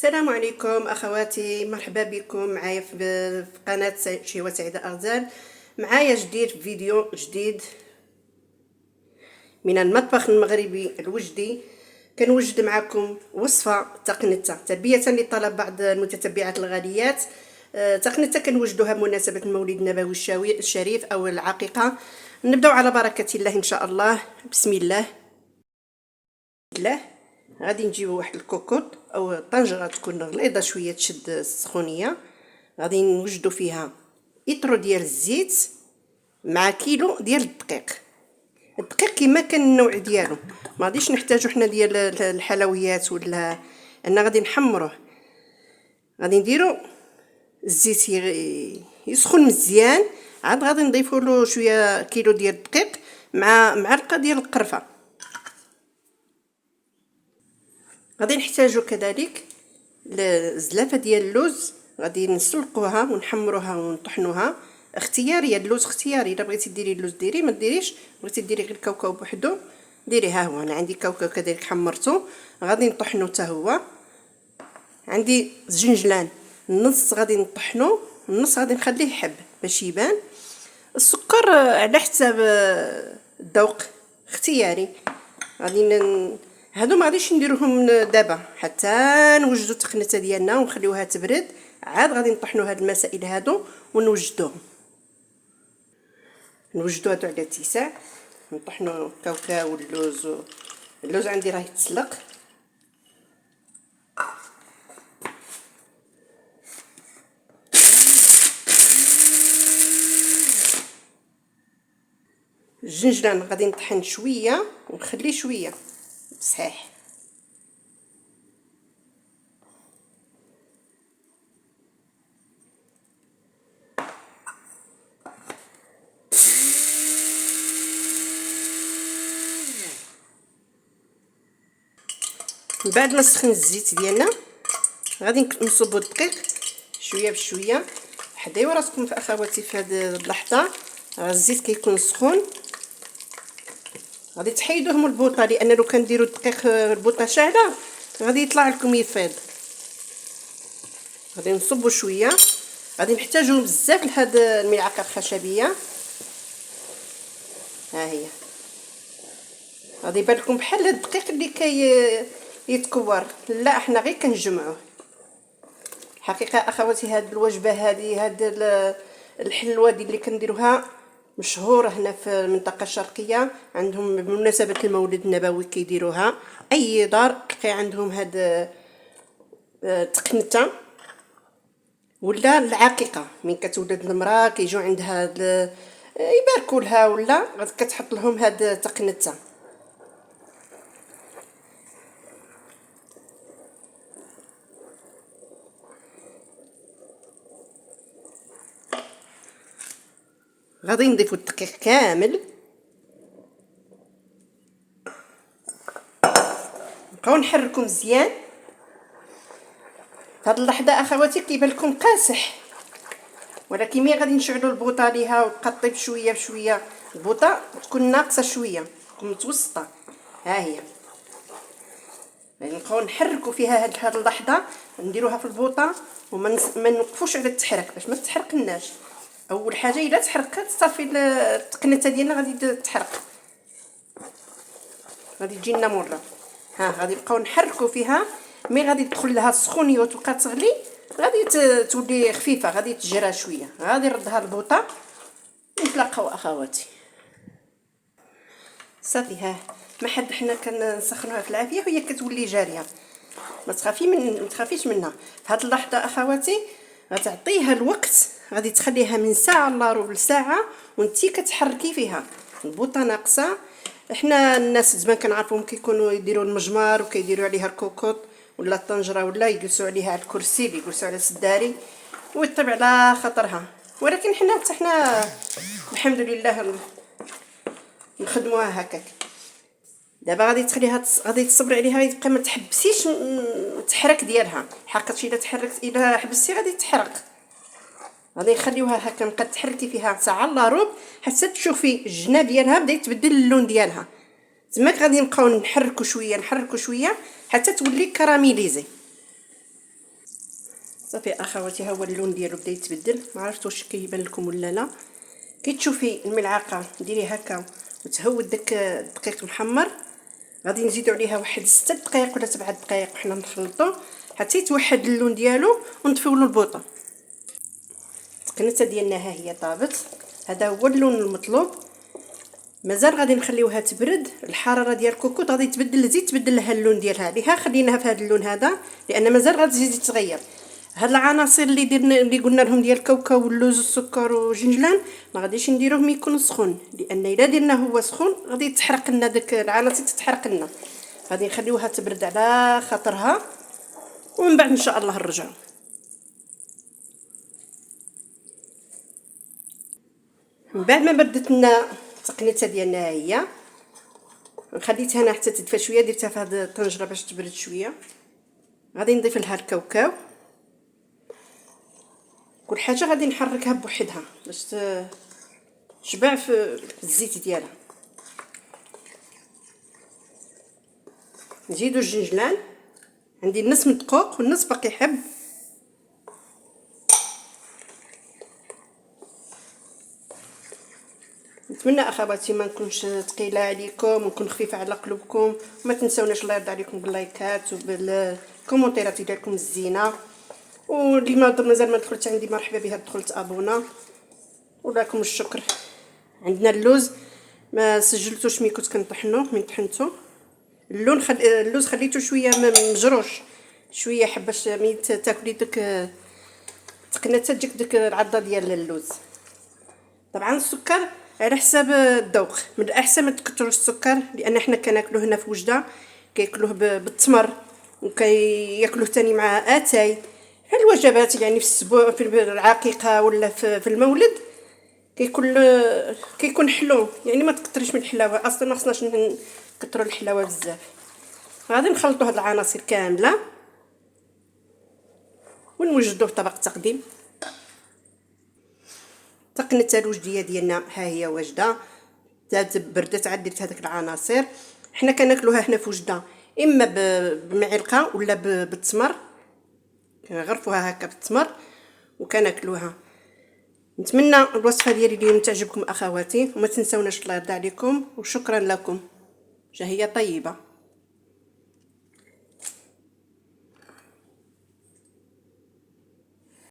السلام عليكم اخواتي، مرحبا بكم معايا في قناه شيوه سعيده اغزال. معايا جديد في فيديو جديد من المطبخ المغربي الوجدي. كنوجد معكم وصفه تقنته تربيه لطلب بعض المتتبعات الغاليات. تقنته كنوجدوها بمناسبه المولد النبوي الشريف او العقيقه. نبداو على بركه الله ان شاء الله. بسم الله. غادي نجيبو واحد الكوكوط او طنجره تكون غليظه شويه تشد السخونيه. غادي نوجدو فيها ايطرو ديال الزيت مع كيلو ديال الدقيق كما كان النوع ديالو. ما غاديش نحتاجو حنا ديال الحلويات ولا انا غادي نحمروه. غادي نديرو الزيت يسخن مزيان، عاد غادي نضيفو له شويه كيلو ديال الدقيق مع معلقه ديال القرفه. غادي نحتاجو كذلك الزلافه ديال اللوز، غادي نسلقوها ونحمروها ونطحنوها. اختياريه، اللوز اختياري، الا بغيتي ديري اللوز ديري، ما ديريش بغيتي ديري غير الكاوكاو بوحدو ديري. ها هو انا عندي كاوكاو كذلك حمرته، غادي نطحنو حتى هو. عندي الزنجلان النص غادي نطحنو، النص غادي نخليه حب باش يبان. السكر على حساب الذوق اختياري. غادي هادو ما غاديش نديروهم دابا حتى نوجدوا التقنته ديالنا ونخليوها تبرد، عاد غادي نطحنوا هاد المسائل هادو ونوجدوهم. نوجدوا هادو على اتساع، نطحنوا الكاوكاو واللوز. اللوز عندي راه يتسلق. الجنجلان غادي نطحن شويه ونخليه شويه صحيح. من بعد ما سخن الزيت ديالنا غادي نصبوا الدقيق شويه بشويه. حدايو راسكم في اخواتي في هذه اللحظه، الزيت كيكون سخون. غادي تحيدوه من البوطه، لان لو كنديروا الدقيق البوطه شاعله غادي يطلع لكم يفيض. غادي نصبوا شويه، غادي نحتاجوا بزاف لهاد الملعقه الخشبيه. ها هي غادي يبان لكم بحال الدقيق اللي يتكور، لا احنا غير كنجمعوه. حقيقه اخواتي هاد الوجبه هاد الحلوه دي اللي كنديروها مشهوره هنا في المنطقه الشرقيه. عندهم بمناسبه المولد النبوي كيديروها، اي دار تلقي عندهم هاد تقنته ولا العقيقه. من كتولد المراه كيجيو عندها يباركوا لها ولا كتحط لهم هاد تقنته. غادي نضيفو الدقيق كامل، نبقاو نحركو مزيان. هاد اللحظه اخواتي كيبان لكم قاصح، ولكن ملي غادي نشعلوا البوطه ليها وتبقى طيب شويه بشويه، البوطه تكون ناقصه شويه تكون متوسطه. ها هي نبقاو نحركوا فيها هاد اللحظه، نديروها في البوطه وما نوقفوش على التحرك باش ما تحرقناش. اول حاجه الا تحرقت صافي التقنته ديالنا غادي تحرق، غادي تجينا مره. ها غادي نبقاو نحركوا فيها، مي غادي تدخل لها السخونيه وتبقى تغلي غادي تولي خفيفه، غادي تجرى شويه. غادي نردها البوطه ونتلاقاو اخواتي. صافي ها ما حد حنا كنسخنوها في العافيه وهي كتولي جاريه، ما تخافيش منها. في هذه اللحظه اخواتي غتعطيها الوقت، غادي تخليها من ساعه الا ربع ساعه وانتي كتحركي فيها. البوطه ناقصه. احنا الناس زمان كنعرفوهم كيكونوا يديروا المجمر وكيديروا عليها الكوكوط ولا الطنجره ولا يجلسوا عليها على الكرسي اللي يجلسوا على السداري ويطيب على خاطرها. ولكن حنا الحمد لله نخدموها هكاك. دابا غادي تخليها غادي تصبري عليها، يبقى ما تحبسيش التحرك ديالها، حقاش الا حبستي غادي تحرق. غادي نخليوها هكا، نبقى تحركي فيها ساعه الا ربع حتى تشوفي الجناب ديالها بدا يتبدل اللون ديالها. تماك غادي نبقاو نحركوا شويه حتى تولي كراميليزي. صافي اخواتي، ها هو اللون ديالو بدا يتبدل، ما عرفت واش كيبان لكم ولا لا. كي تشوفي الملعقه ديري هكا وتهود داك الدقيق محمر، غادي نزيدو عليها واحد 6 دقائق ولا 7 دقائق وحنا نخلطو حتى يتوحد اللون ديالو ونطفيو له البوطه. التقنيته ديالنا ها هي طابت، هذا هو اللون المطلوب. مازال غادي نخليوها تبرد، الحراره ديال الكوكوط غادي تبدل، تزيد تبدل لها اللون ديالها. عليها خليناها في هذا اللون هذا لان مازال غتزيد تغير. هاد العناصر اللي درنا اللي قلنا لهم ديال الكاوكاو واللوز والسكر والجنجلان ما غاديش نديروهم يكون سخون، لان الا درناه هو سخون غادي تحرق لنا داك العناصر، تتحرق لنا. غادي نخليوها تبرد على خاطرها ومن بعد ان شاء الله نرجعوا. من بعد ما بردت لنا التقنيته ديالنا هي، خليتها انا حتى تدفى شويه، درتها في هذه الطنجره باش تبرد شويه. غادي نضيف لها الكاوكاو، كل حاجه غادي نحركها بوحدها باش تشبع في الزيت ديالها. نزيدو الجنجلان، عندي النص مدقوق والنص باقي حب. نتمنى اخواتي ما نكونش ثقيله عليكم ونكون خفيفه على قلوبكم، وما تنساوناش الله يرضى عليكم باللايكات وبالكومونتيرات ديالكم الزينه. واللي مازال ما دخلتش عندي مرحبا بها، دخلت ابونا ولكم الشكر. عندنا اللوز ما سجلتوش ملي كنت كنطحنوه، من طحنته اللوز خليته شويه مجروش شويه حباش ملي تاكلي داك تقنته تجيك ديك العضه ديال اللوز. طبعا السكر على حساب الذوق، من الاحسن ما تكثروش السكر، لان حنا كناكلوه هنا في وجده كياكلوه بالتمر وكياكلوه ثاني مع اتاي في الوجبات، يعني في السبوع في العقيقه ولا في المولد كيكون حلو، يعني ما تكثريش من الحلاوه، اصلا ما خصناش نكثروا الحلاوه بزاف. غادي نخلطوا هاد العناصر كامله ونوجدوه في طبق التقديم. تقنيه الوجديه ديالنا ها هي واجده، بردت عاد درت هذيك العناصر. حنا كناكلوها هنا في وجده اما بمعلقه ولا بالتمر، كنغرفوها هكا بالتمر وكناكلوها. نتمنى الوصفه ديالي اليوم تعجبكم اخواتي، وما تنساوناش الله يرضى عليكم، وشكرا لكم. شهيه طيبه.